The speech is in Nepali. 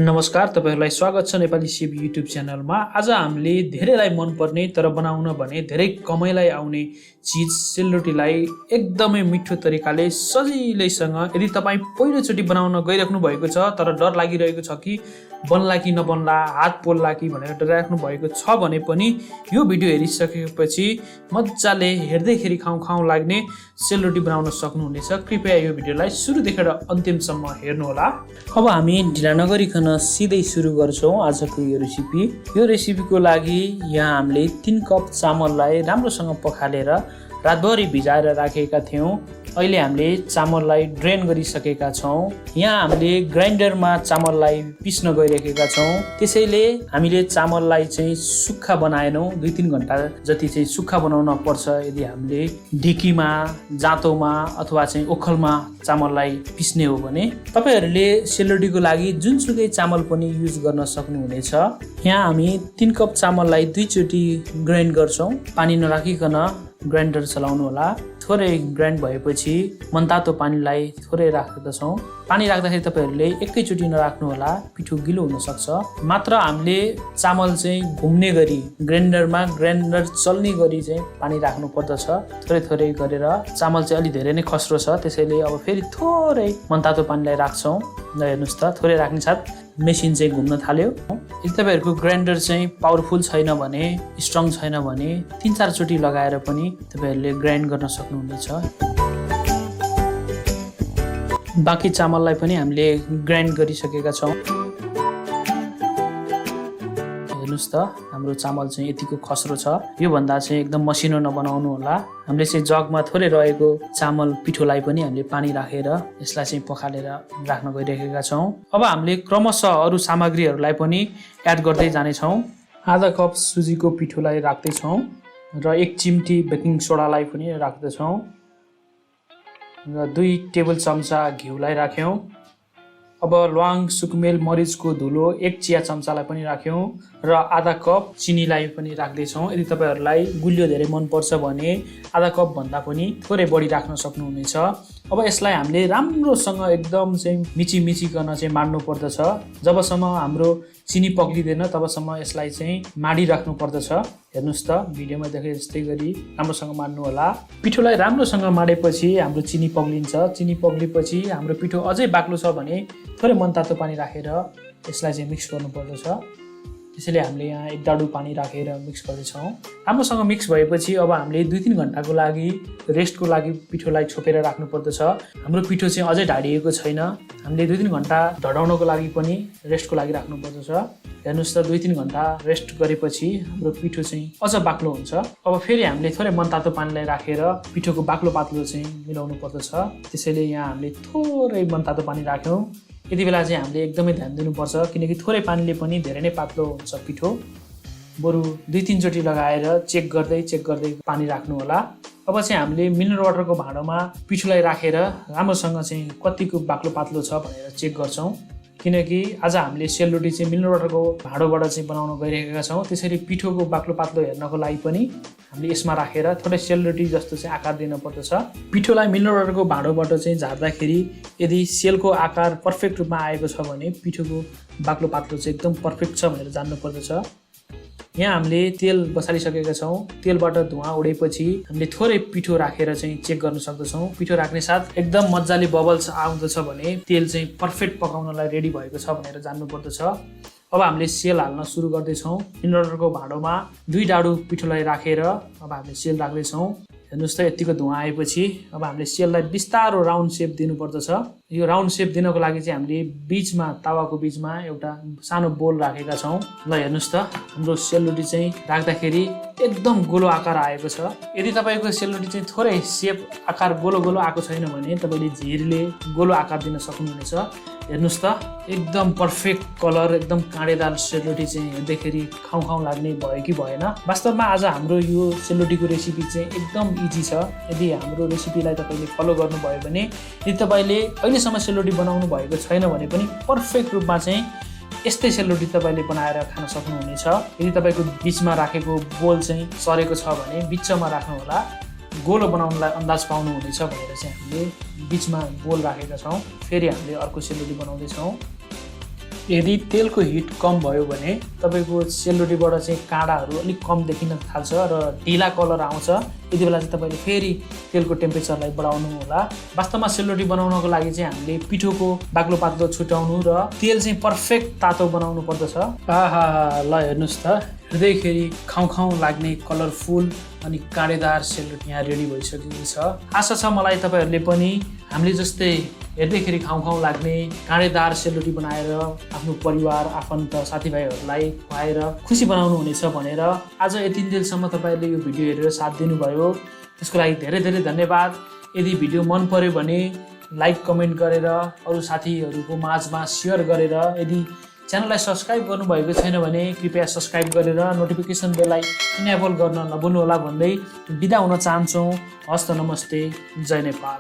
नमस्कार, तपाईहरुलाई स्वागत छ नेपाली शेफ युट्युब च्यानलमा। आज हामीले धेरैलाई मन पर्ने तर बनाउन भने धेरै कमाइलाई आउने चीज सेलरोटीलाई एकदमै मिठो तरिकाले सजिलैसँग यदि तपाई पहिलो चोटी बनाउन गइराख्नु भएको छ तर डर लागिरहेको छ कि बन्ला कि नबन्ला, हात पोल्ला कि भनेर डराइराख्नु भएको छ भने पनि यो भिडियो हेरिसकेपछि मज्जाले हेर्दैखेरि खाउँ लाग्ने सेलरोटी बनाउन सक्नुहुनेछ। कृपया यो भिडियोलाई सुरुदेखि अन्तिमसम्म हेर्नु होला। अब हामी ढिला नगरिकन सिधै सुरु गर्छौं आजको यो रेसिपी। यो रेसिपीको लागि यहाँ हामीले 3 कप चामललाई राम्रोसँग पखालेर रातभरि भिजाएर राखेका थियौं। अहिले हामीले चामललाई ड्रेन गरिसकेका छौं। यहाँ हामीले ग्राइन्डरमा चामललाई पिस्न गइरहेका छौं। त्यसैले हामीले चामललाई चाहिँ सुक्खा बनाएनौं। 2-3 घण्टा जति चाहिँ सुक्खा बनाउन पर्छ यदि हामीले ढिकीमा, जाँतोमा अथवा चाहिँ ओखलमा चामललाई पिस्ने हो भने। तपाईहरुले सेलरोटीको लागि जुनसुकै चामल पनि युज गर्न सक्नुहुनेछ। यहाँ हामी 3 कप चामललाई 2 चोटी ग्राइन्ड गर्छौं। पानी नराखिकन ग्राइन्डर चलाउनु होला। थोरै ग्राइन्ड भएपछि मनतातो पानीलाई थोरै राख्दछौं। पानी राख्दाखेरि तपाईहरुले एकैचोटी नराख्नु होला, पिठो गिलो हुन सक्छ। मात्र हामीले चामल चाहिँ घुम्ने गरी ग्राइन्डर चल्ने गरी चाहिँ पानी राख्नु पर्दछ। थोरै गरेर चामल चाहिँ अलि धेरै नै खस्रो छ, त्यसैले अब फेरि थोरै मनतातो पानीलाई राख्छौं। ल हेर्नुस् त, थोरै राख्ने साथ मेसिन चाहिँ घुम्न थाल्यो। यदि तपाईहरुको ग्राइन्डर चाहिँ पावरफुल छैन भने, स्ट्रङ छैन भने 3-4 चोटी लगाएर पनि तपाईहरुले ग्राइन्ड गर्न सक्नुहुनेछ। बाँकी चामललाई पनि हामीले ग्राइन्ड गरिसकेका छौं। हेर्नुस् त, हाम्रो चामल चाहिँ यतिको खस्रो छ। यो भन्दा चाहिँ एकदम मसिनो नबनाउनु होला। हामीले चाहिँ जगमा थोरै रहेको चामल पिठोलाई पनि हामीले पानी राखेर यसलाई चाहिँ पखालेर राख्न गइरहेका छौं। अब हामीले क्रमशः अरु सामग्रीहरूलाई पनि एड गर्दै जाने छौं। आधा कप सुजीको पिठोलाई राख्दै छौं र 1 चिम्टी बेकिङ सोडालाई पनि राख्दछौं र 2 टेबल चम्चा घिउलाई राख्यौं। अब ल्वाङ, सुकमेल, मरिचको धुलो 1 चिया चम्चालाई पनि राख्यौं र आधा कप चिनीलाई पनि राख्दै छौं। यदि तपाईहरुलाई गुलियो धेरै मन पर्छ भने आधा कप भन्दा पनि थोरै बढी राख्न सक्नुहुनेछ। अब यसलाई हामीले राम्रोसँग एकदम चाहिँ मिचिकन चाहिँ माड्नु पर्दछ। जबसम्म हाम्रो चिनी पग्लिदैन तबसम्म यसलाई चाहिँ माडी राख्नु पर्दछ। हेर्नुस् त, भिडियोमा देखे जस्तै गरी राम्रोसँग माड्नु होला। पिठोलाई राम्रोसँग माडेपछि हाम्रो चिनी पग्लिन्छ। चिनी पग्लिएपछि हाम्रो पिठो अझै बाक्लो छ भने थोरै मनतातो पानी राखेर यसलाई चाहिँ मिक्स गर्नु पर्दछ। त्यसैले हामीले यहाँ 1 डाडु पानी राखेर मिक्स गर्दैछौँ। राम्रोसँग मिक्स भएपछि अब हामीले 2-3 घण्टाको लागि रेस्टको लागि पिठोलाई छोपेर राख्नु पर्दछ। हाम्रो पिठो चाहिँ अझै ढाडिएको छैन। हामीले 2-3 घण्टा ढडाउनको लागि पनि रेस्टको लागि राख्नु पर्दछ। हेर्नुस् त, 2-3 घण्टा रेस्ट गरेपछि हाम्रो पिठो चाहिँ अझ बाक्लो हुन्छ। अब फेरि हामीले थोरै मनतातो पानीलाई राखेर पिठोको बाक्लो पातलो चाहिँ मिलाउनु पर्दछ। त्यसैले यहाँ हामीले थोरै मनतातो पानी राख्यौं। यति बेला चाहिँ हामीले एकदमै ध्यान दिनुपर्छ, किनकि थोरै पानीले पनि धेरै नै पातलो हुन्छ पिठो। बरु 2-3 चोटी लगाएर चेक गर्दै पानी राख्नु होला। अब चाहिँ हामीले मिनरल वाटरको भाँडोमा पिठोलाई राखेर राम्रोसँग चाहिँ कतिको बाक्लो पातलो छ भनेर चेक गर्छौं। किनकि आज हामीले सेलरोटी चाहिँ मिनरल वाटरको भाँडोबाट चाहिँ बनाउन गइरहेका छौं। त्यसैले पिठोको बाक्लो पातलो हेर्नको लागि पनि हामीले यसमा राखेर थोरै सेलरोटी जस्तो चाहिँ आकार दिन पर्दछ। पिठोलाई मिनरल वाटरको भाँडोबाट चाहिँ झार्दाखेरि यदि सेलको आकार पर्फेक्ट रूपमा आएको छ भने पिठोको बाक्लो पातलो चाहिँ एकदम पर्फेक्ट छ भनेर जान्नु पर्दछ। यहाँ हामीले तेल बसालिसकेका छौं। तेलबाट धुवा उडेपछि हामीले थोरै पिठो राखेर चाहिँ चेक गर्न सक्दछौं। पिठो राख्ने साथ एकदम मज्जाले बबल्स आउँदछ भने तेल चाहिँ पर्फेक्ट पकाउनलाई रेडी भएको छ भनेर जान्नु पर्दछ। अब हामीले सेल हाल्न सुरु गर्दै छौं। मिनरल वाटरको भाँडोमा 2 डाडु पिठोलाई राखेर अब हामीले सेल राख्दै छौं। हेर्नुस् त, यतिको धुवा आएपछि अब हामीले सेललाई बिस्तारो राउन्ड शेप दिनु पर्दछ। यो राउन्ड शेप दिनको लागि चाहिँ हामीले बीचमा, तावाको बीचमा एउटा सानो बोल राखेका छौं। ल हेर्नुस् त, हाम्रो सेलरोटी चाहिँ राख्दाखेरि एकदम गोलो आकार आएको छ। यदि तपाईको सेलरोटी चाहिँ थोरै शेप आकार गोलो आएको छैन भने तपाईले झिरले गोलो आकार दिन सक्नुहुनेछ। हेर्नुस् त, एकदम पर्फेक्ट कलर, एकदम काँडेदार सेलरोटी चाहिँ हेर्दाखेरि खाउँ लाग्ने भयो कि भएन। वास्तवमा आज हाम्रो यो सेलरोटीको रेसिपी चाहिँ एकदम इजी छ। यदि हाम्रो रेसिपीलाई तपाईले फलो गर्नुभयो भने, यदि तपाईले अहिलेसम्म सेलरोटी बनाउनु भएको छैन भने पनि पर्फेक्ट रूपमा चाहिँ यस्तै सेलरोटी तपाईले बनाएर खान सक्नुहुनेछ। यदि तपाईको बीचमा राखेको बोल चाहिँ सरेको छ भने बीचमा राख्नु होला। गोलो बनाउनलाई अन्दाज पाउनु हुनेछ भनेर चाहिँ हामीले बीचमा बोल राखेका छौं। फेरि हामीले अर्को सेलरोटी बनाउँदै छौं। यदि तेलको हिट कम भयो भने तपाईँको सेलरोटीबाट चाहिँ काँडाहरू अलिक कम देखिन थाल्छ र ढिला कलर आउँछ। यति बेला चाहिँ तपाईँले फेरि तेलको टेम्परेचरलाई बढाउनु होला। वास्तवमा सेलरोटी बनाउनको लागि चाहिँ हामीले पिठोको बाक्लो पातलो छुट्याउनु र तेल चाहिँ पर्फेक्ट तातो बनाउनु पर्दछ। आहा ल हेर्नुहोस् त, हेर्दैखेरि खाउँ खाउँ लाग्ने कलरफुल अनि काँडेदार सेलरोटी यहाँ रेडी भइसकेको छ। आशा छ मलाई तपाईँहरूले पनि हामीले जस्तै हेर्दैखेरि खाउँ खाउँ लाग्ने काँडेदार सेलरोटी बनाएर आफ्नो परिवार आफन्त साथीभाइहरूलाई खुवाएर खुसी बनाउनु हुनेछ भनेर। आज यति दिनसम्म तपाईँहरूले यो भिडियो हेरेर साथ दिनुभयो, त्यसको लागि धेरै धेरै धन्यवाद। यदि भिडियो मन पर्यो भने लाइक कमेन्ट गरेर अरू साथीहरूको माझमा सेयर गरेर, यदि च्यानललाई सब्सक्राइब गर्नुभएको छैन भने कृपया सब्सक्राइब गरेर नोटिफिकेसन बेललाई इनेबल गर्न नभुल्नुहोला भन्दै बिदा हुन चाहन्छौँ। हस्त नमस्ते, जय नेपाल।